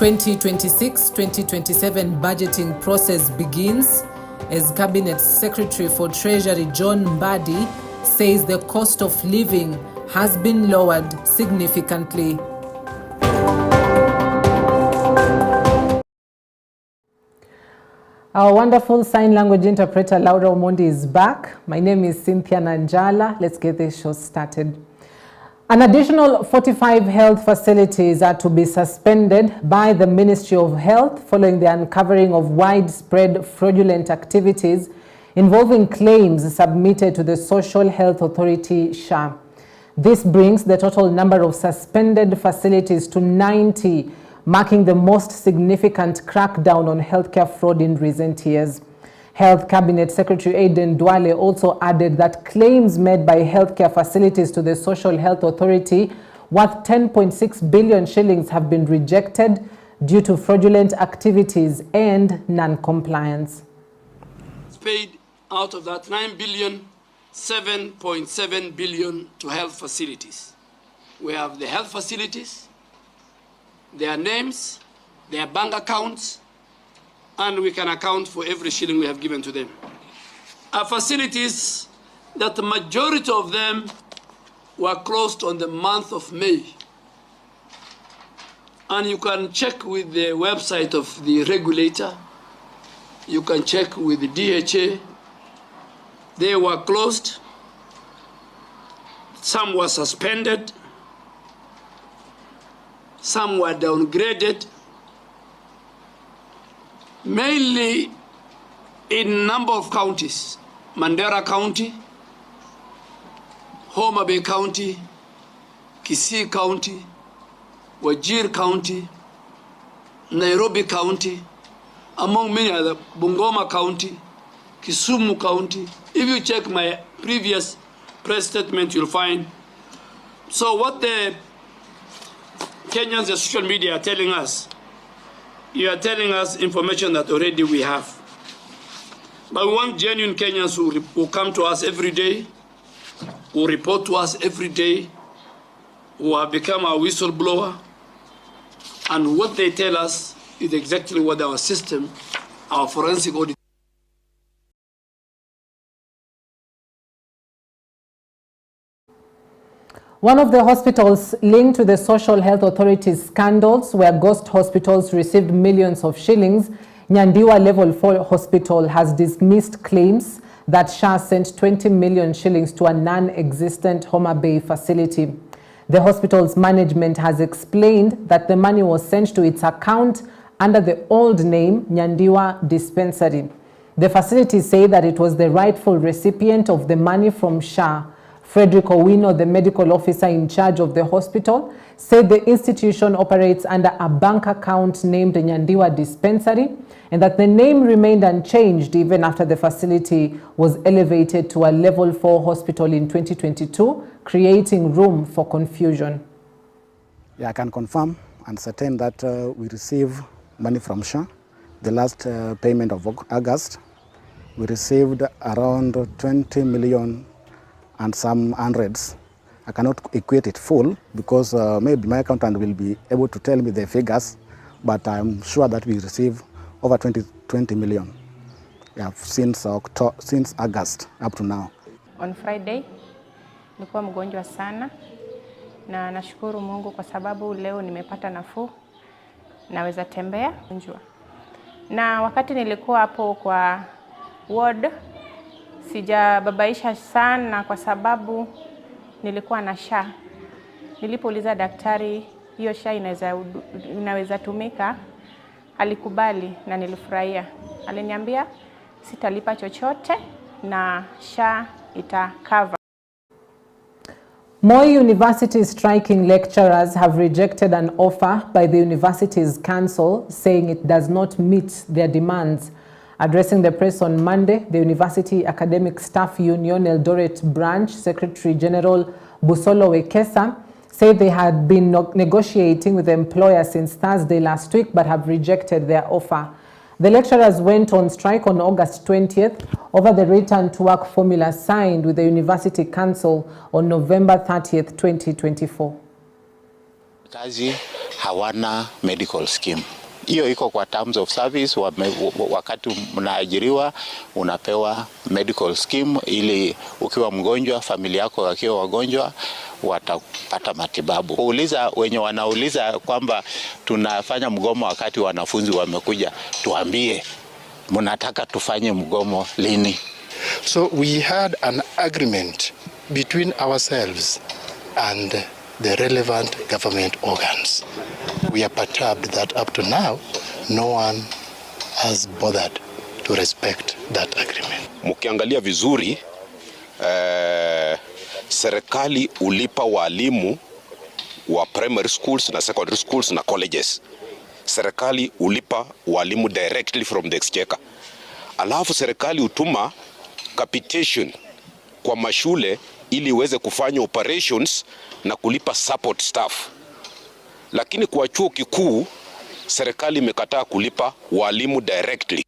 2026-2027 budgeting process begins as Cabinet Secretary for Treasury John Mbadi says the cost of living has been lowered significantly. Our wonderful sign language interpreter Laura Omondi is back. My name is Cynthia Nanjala. Let's get this show started. An additional 45 health facilities are to be suspended by the Ministry of Health following the uncovering of widespread fraudulent activities involving claims submitted to the Social Health Authority SHA. This brings the total number of suspended facilities to 90, marking the most significant crackdown on healthcare fraud in recent years. Health Cabinet Secretary Aden Duale also added that claims made by healthcare facilities to the Social Health Authority worth 10.6 billion shillings have been rejected due to fraudulent activities and non-compliance. It's paid out of that 9 billion, 7.7 billion to health facilities. We have the health facilities, their names, their bank accounts, and we can account for every shilling we have given to them. Our facilities, that the majority of them were closed on the month of May. And you can check with the website of the regulator, you can check with the DHA, they were closed, some were suspended, some were downgraded, mainly in a number of counties: Mandera County, Homa Bay County, Kisii County, Wajir County, Nairobi County, among many other, Bungoma County, Kisumu County. If you check my previous press statement, you'll find. So what the Kenyans and social media are telling us, you are telling us information that already we have. But we want genuine Kenyans who come to us every day, who report to us every day, who have become our whistleblower, and what they tell us is exactly what our system, our forensic audit. One of the hospitals linked to the Social Health Authority's scandals where ghost hospitals received millions of shillings, Nyandiwa Level 4 Hospital has dismissed claims that SHA sent 20 million shillings to a non-existent Homa Bay facility. The hospital's management has explained that the money was sent to its account under the old name Nyandiwa Dispensary. The facility say that it was the rightful recipient of the money from SHA. Frederick Owino, the medical officer in charge of the hospital, said the institution operates under a bank account named Nyandiwa Dispensary and that the name remained unchanged even after the facility was elevated to a level 4 hospital in 2022, creating room for confusion. Yeah, I can confirm and certain that we receive money from SHA. The last payment of August, we received around 20 million and some hundreds. I cannot equate it full because maybe my accountant will be able to tell me the figures, but I'm sure that we receive over 20 million since August up to now. On Friday, nilikuwa mgonjwa sana na nashukuru Mungu kwa sababu leo nimepata nafuu, naweza tembea njua. Na wakati nilikuwa hapo kwa ward, sijababaisha sana kwa sababu nilikuwa na SHA. Nilipouliza daktari hiyo SHA inaweza tumika, alikubali na nilifurahia. Aliniambia sitalipa chochote na SHA itacover. Moi University striking lecturers have rejected an offer by the university's council saying it does not meet their demands. Addressing the press on Monday, the University Academic Staff Union Eldoret Branch Secretary General Busolo Wekesa said they had been negotiating with the employer since Thursday last week but have rejected their offer. The lecturers went on strike on August 20th over the return to work formula signed with the University Council on November 30th, 2024. hawana medical scheme. Hiyo iko kwa terms of service. Wakati mnaajiriwa unapewa medical scheme ili ukiwa mgonjwa, familia yako wakiwa wagonjwa, watapata matibabu. Kuuliza wenye wanauliza kwamba tunafanya mgomo wakati wanafunzi wamekuja, tuambie mnataka tufanye mgomo lini? So we had an agreement between ourselves and the relevant government organs. We are perturbed that up to now, no one has bothered to respect that agreement. Mkiangalia vizuri, serikali ulipa walimu wa primary schools na secondary schools na colleges. Serikali ulipa walimu directly from the exchequer. Alafu serikali utuma capitation kwa mashule ili iweze kufanya operations na kulipa support staff. Lakini kwa chuo kikuu serikali imekataa kulipa walimu directly.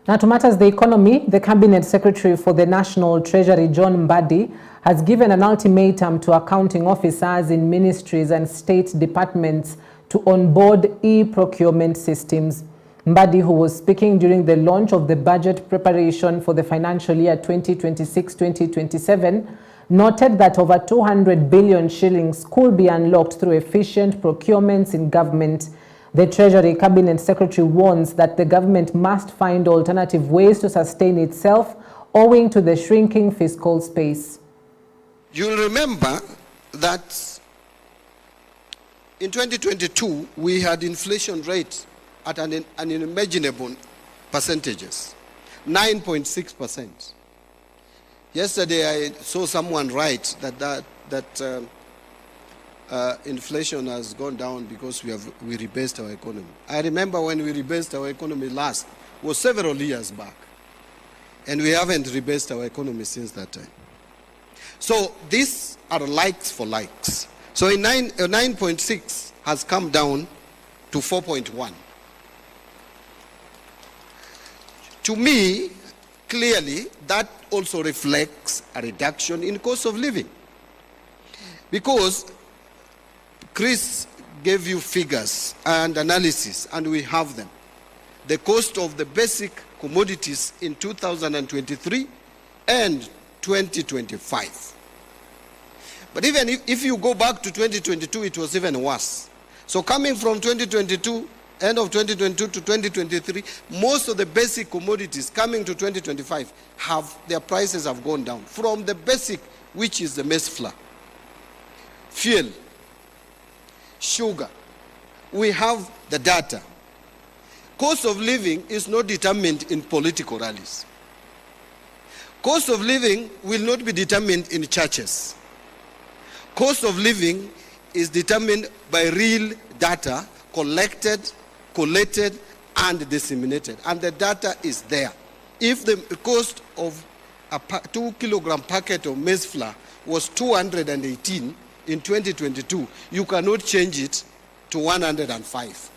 Now to matters the economy, the Cabinet Secretary for the National Treasury, John Mbadi, has given an ultimatum to accounting officers in ministries and state departments to onboard e-procurement systems. Mbadi, who was speaking during the launch of the budget preparation for the financial year 2026-2027, noted that over 200 billion shillings could be unlocked through efficient procurements in government. The Treasury Cabinet Secretary warns that the government must find alternative ways to sustain itself owing to the shrinking fiscal space. You'll remember that in 2022, we had inflation rate at an unimaginable percentages, 9.6%. Yesterday, I saw someone write that inflation has gone down because we rebased our economy. I remember when we rebased our economy last, was several years back. And we haven't rebased our economy since that time. So these are likes for likes. So 9.6 has come down to 4.1. To me, clearly, that also reflects a reduction in cost of living. Because Chris gave you figures and analysis, and we have them. The cost of the basic commodities in 2023 and 2025. But even if you go back to 2022, it was even worse. So coming from 2022, end of 2022 to 2023, most of the basic commodities coming to 2025 their prices have gone down. From the basic, which is the maize flour, fuel, sugar, we have the data. Cost of living is not determined in political rallies. Cost of living will not be determined in churches. Cost of living is determined by real data collected, collated, and disseminated. And the data is there. If the cost of a 2 kilogram packet of maize flour was 218 in 2022, you cannot change it to 105.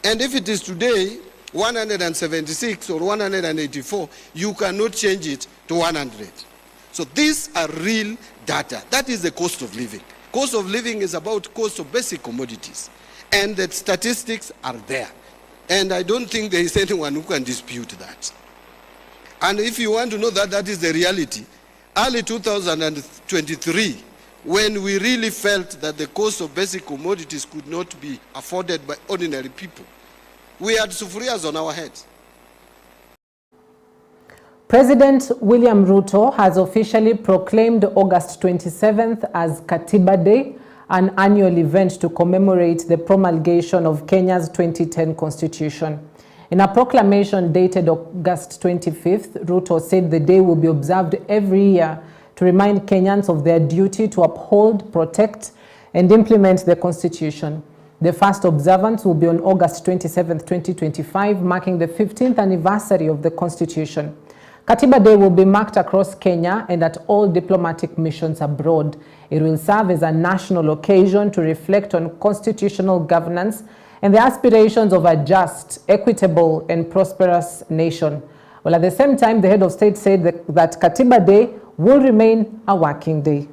And if it is today 176 or 184, you cannot change it to 100. So these are real data. That is the cost of living. Cost of living is about cost of basic commodities. And the statistics are there. And I don't think there is anyone who can dispute that. And if you want to know that that is the reality, early 2023, when we really felt that the cost of basic commodities could not be afforded by ordinary people, we had sufurias on our heads. President William Ruto has officially proclaimed August 27th as Katiba Day, an annual event to commemorate the promulgation of Kenya's 2010 Constitution. In a proclamation dated August 25th, Ruto said the day will be observed every year to remind Kenyans of their duty to uphold, protect, and implement the Constitution. The first observance will be on August 27th, 2025, marking the 15th anniversary of the Constitution. Katiba Day will be marked across Kenya and at all diplomatic missions abroad. It will serve as a national occasion to reflect on constitutional governance and the aspirations of a just, equitable, and prosperous nation. Well, at the same time, the head of state said that Katiba Day will remain a working day.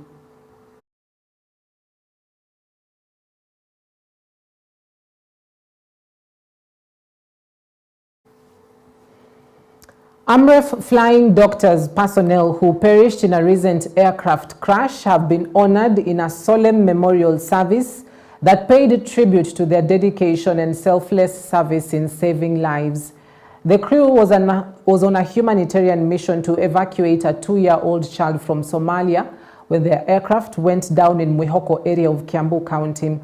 AMREF flying doctors personnel who perished in a recent aircraft crash have been honored in a solemn memorial service that paid tribute to their dedication and selfless service in saving lives. The crew was on a humanitarian mission to evacuate a 2-year-old child from Somalia when their aircraft went down in Mwihoko area of Kiambu County.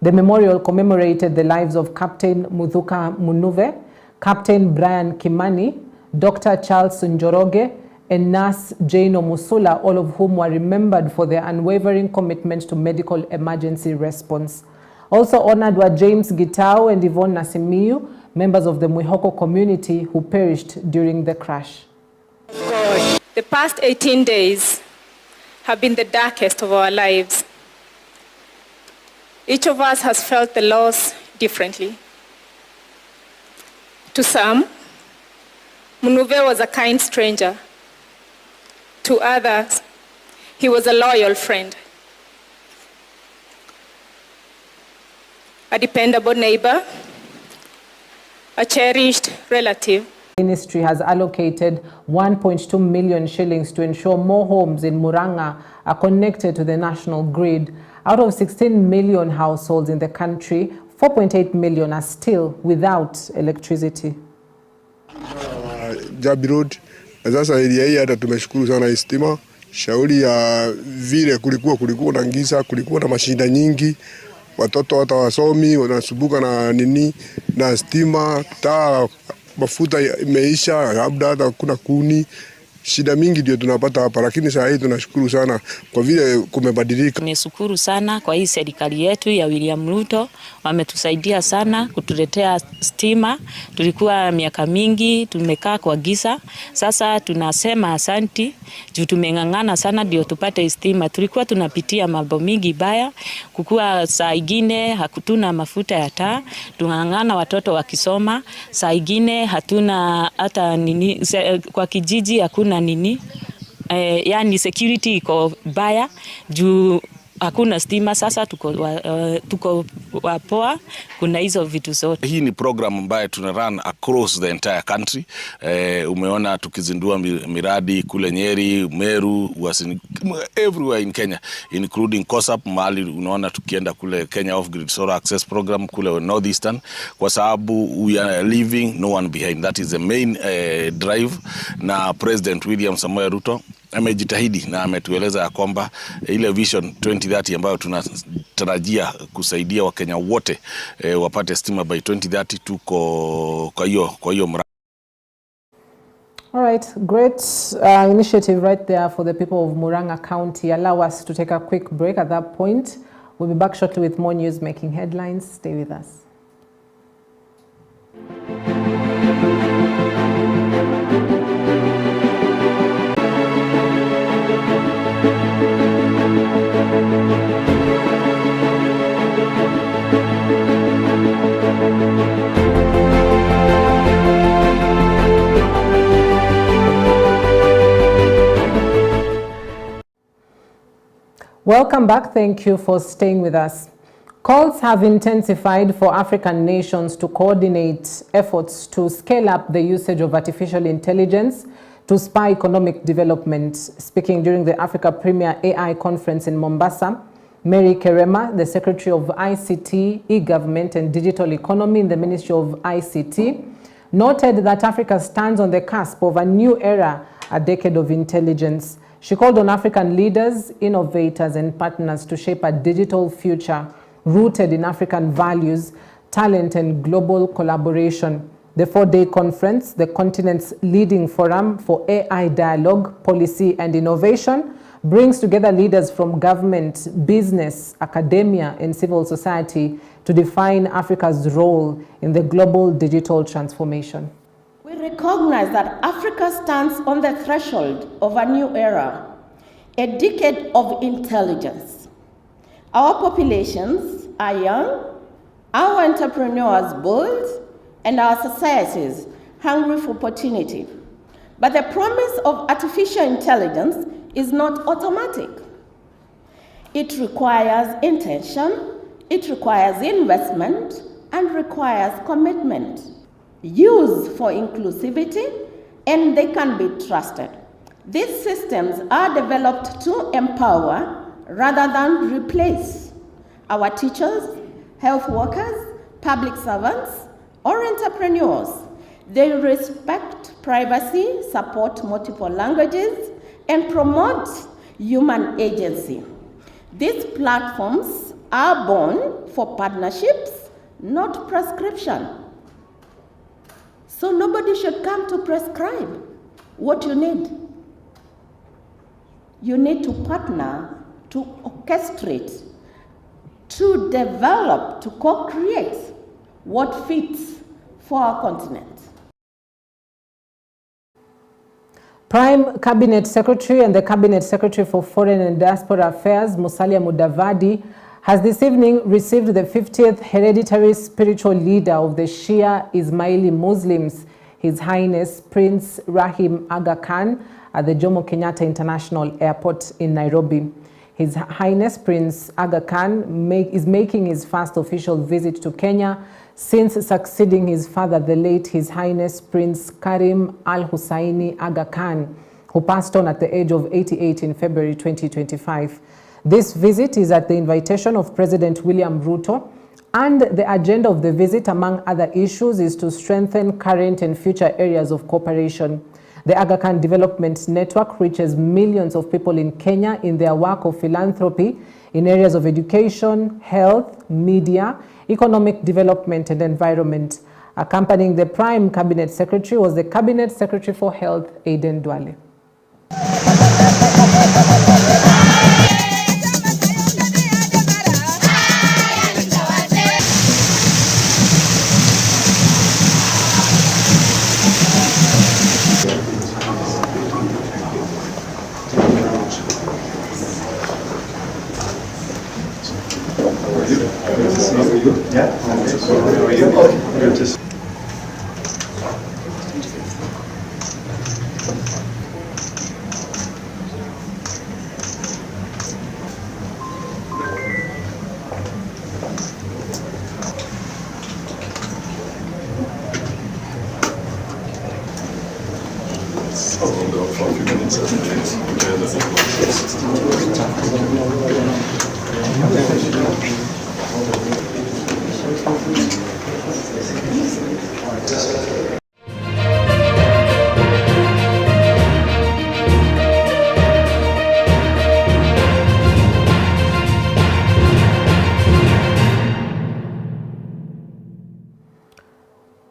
The memorial commemorated the lives of Captain Muthuka Munuve, Captain Brian Kimani, Dr. Charles Njoroge, and Nurse Jane Musula, all of whom were remembered for their unwavering commitment to medical emergency response. Also honored were James Gitao and Yvonne Nasimiyu, members of the Mwihoko community who perished during the crash. God, the past 18 days have been the darkest of our lives. Each of us has felt the loss differently. To some, Munuve was a kind stranger. To others, he was a loyal friend, a dependable neighbor, a cherished relative. The ministry has allocated 1.2 million shillings to ensure more homes in Murang'a are connected to the national grid. Out of 16 million households in the country, 4.8 million are still without electricity. Jabi Road, sasa area hii hata tumeshukuru sana stima. Shauri ya vile kulikuwa na giza, kulikuwa na mashida nyingi. Watoto hata wasomi wanasumbuka na nini na stima, taa mafuta imeisha, labda hata kuna kuni. Shida mingi ndio tunapata hapa, lakini saa hii tunashukuru sana kwa vile kumebadilika. Tunashukuru sana kwa hii serikali yetu ya William Ruto, wametusaidia sana kutuletea stima. Tulikuwa miaka mingi tumekaa kwa giza. Sasa tunasema asanti, juu tumeng'ang'ana sana ndio tupate stima. Tulikuwa tunapitia mambo mingi baya, kukua saa ingine hakuna mafuta ya taa, tung'ang'ana watoto wakisoma, saa ingine hatuna hata nini kwa kijiji hakuna nini, yani security iko baya juu hakuna stima. Sasa tuko wapoa, kuna hizo vitu zote. Hii ni program ambayo tuna run across the entire country. Umeona tukizindua miradi kule Nyeri, Meru, everywhere in Kenya, including Kosap, mahali unaona tukienda kule Kenya Off-Grid Solar Access Program kule Northeastern, kwa sababu we are leaving no one behind. That is the main drive, na President William Samoei Ruto amejitahidi na ametueleza ya kwamba ile vision 2030 ambayo tunatarajia kusaidia Wakenya wote wapate stima by 2030 tuko kwa hiyo mradi. All right, great initiative right there for the people of Murang'a County. Allow us to take a quick break at that point. We'll be back shortly with more news making headlines. Stay with us. Welcome back. Thank you for staying with us. Calls have intensified for African nations to coordinate efforts to scale up the usage of artificial intelligence to spur economic development. Speaking during the Africa Premier AI Conference in Mombasa, Mary Kerema, the Secretary of ICT, E-Government and Digital Economy in the Ministry of ICT, noted that Africa stands on the cusp of a new era, a decade of intelligence. She called on African leaders, innovators and partners to shape a digital future rooted in African values, talent and global collaboration. The 4-day conference, the continent's leading forum for AI dialogue, policy and innovation, brings together leaders from government, business, academia and civil society to define Africa's role in the global digital transformation. We recognize that Africa stands on the threshold of a new era, a decade of intelligence. Our populations are young, our entrepreneurs bold, and our societies hungry for opportunity. But the promise of artificial intelligence is not automatic. It requires intention, it requires investment, and requires commitment. Use for inclusivity and they can be trusted. These systems are developed to empower rather than replace our teachers, health workers, public servants, or entrepreneurs. They respect privacy, support multiple languages, and promote human agency. These platforms are born for partnerships, not prescription. So nobody should come to prescribe what you need. You need to partner, to orchestrate, to develop, to co-create what fits for our continent. Prime Cabinet Secretary and the Cabinet Secretary for Foreign and Diaspora Affairs, Musalia Mudavadi, has this evening received the 50th hereditary spiritual leader of the Shia Ismaili Muslims, His Highness Prince Rahim Aga Khan, at the Jomo Kenyatta International Airport in Nairobi. His Highness Prince Aga Khan is making his first official visit to Kenya since succeeding his father, the late His Highness Prince Karim Al Hussaini Aga Khan, who passed on at the age of 88 in February 2025. This visit is at the invitation of President William Ruto, and the agenda of the visit, among other issues, is to strengthen current and future areas of cooperation. The Aga Khan Development Network reaches millions of people in Kenya in their work of philanthropy in areas of education, health, media, economic development and environment. Accompanying the Prime Cabinet Secretary was the Cabinet Secretary for Health, Aiden Duale.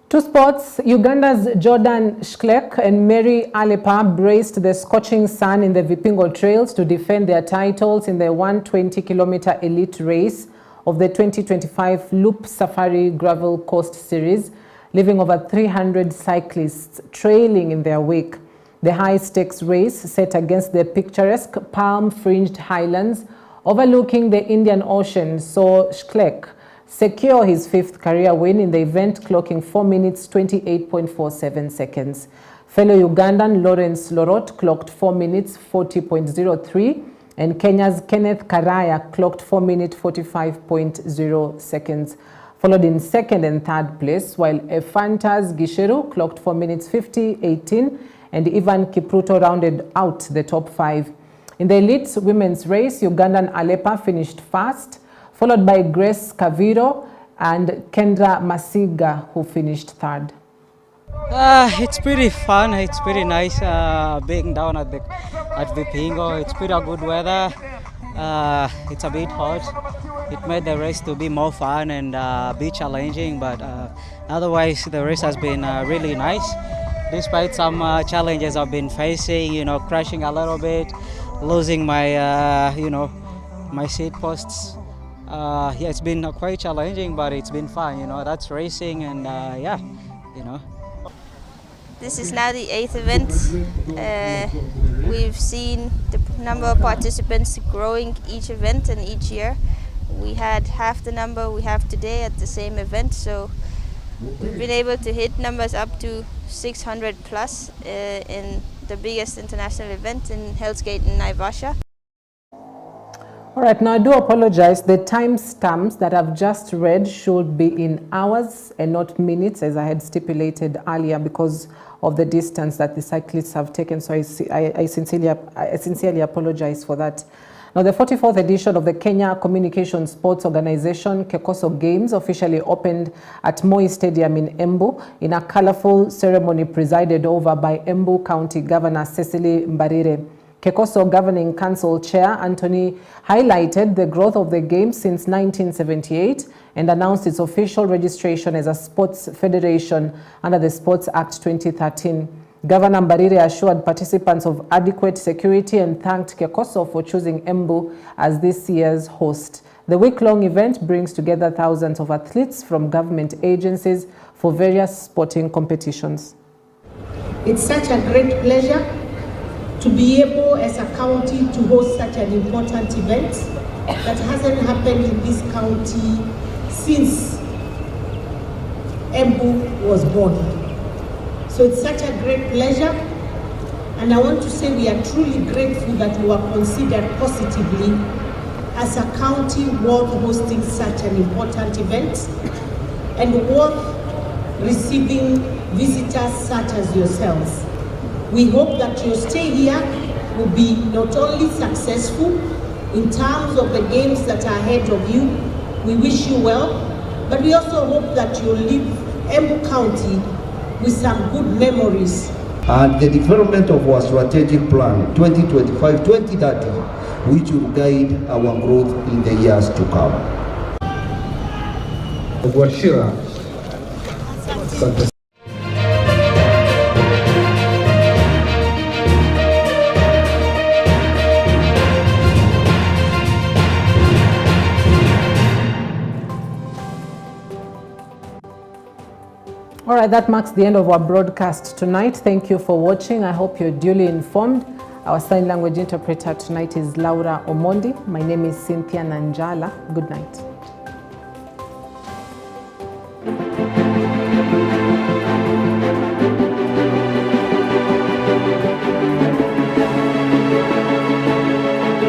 To sports, Uganda's Jordan Schleck and Mary Alepa braced the scorching sun in the Vipingo Trails to defend their titles in the 120-kilometer elite race of the 2025 Loop Safari Gravel Coast Series, leaving over 300 cyclists trailing in their wake. The high-stakes race set against the picturesque palm-fringed highlands overlooking the Indian Ocean saw Schleck secure his fifth career win in the event, clocking 4 minutes 28.47 seconds. Fellow Ugandan Lawrence Lorot clocked 4 minutes 40.03, and Kenya's Kenneth Karaya clocked 4 minutes 45.0 seconds, followed in second and third place, while Efantas Gisheru clocked 4 minutes 50.18, and Ivan Kipruto rounded out the top five. In the elite women's race, Ugandan Alepa finished first, followed by Grace Kaviro and Kendra Masiga, who finished third. It's pretty fun. It's pretty nice being down at Vipingo. It's pretty good weather. It's a bit hot. It made the race to be more fun and be challenging, but otherwise the race has been really nice. Despite some challenges I've been facing, crashing a little bit, losing my, my seat posts. Yeah, it's been quite challenging, but it's been fun, that's racing, and yeah, This is now the 8th event. We've seen the number of participants growing each event and each year. We had half the number we have today at the same event, so we've been able to hit numbers up to 600 plus in the biggest international event in Hell's Gate in Naivasha. All All right, now I do apologize. The timestamps that I've just read should be in hours and not minutes, as I had stipulated earlier, because of the distance that the cyclists have taken. So I sincerely apologize for that. Now, the 44th edition of the Kenya Communication Sports Organization Kekoso Games officially opened at Moi Stadium in Embu in a colorful ceremony presided over by Embu County Governor Cecily Mbarire. Kekoso Governing Council Chair Anthony highlighted the growth of the game since 1978 and announced its official registration as a sports federation under the Sports Act 2013. Governor Mbarire assured participants of adequate security and thanked Kekoso for choosing Embu as this year's host. The week-long event brings together thousands of athletes from government agencies for various sporting competitions. It's such a great pleasure to be able as a county to host such an important event that hasn't happened in this county since Embu was born. So it's such a great pleasure, and I want to say we are truly grateful that we were considered positively as a county worth hosting such an important event and worth receiving visitors such as yourselves. We hope that your stay here will be not only successful in terms of the games that are ahead of you, we wish you well, but we also hope that you'll leave Embu County with some good memories. And the development of our strategic plan 2025-2030, which will guide our growth in the years to come. All right, that marks the end of our broadcast tonight. Thank you for watching. I hope you're duly informed. Our sign language interpreter tonight is Laura Omondi. My name is Cynthia Nanjala. Good night.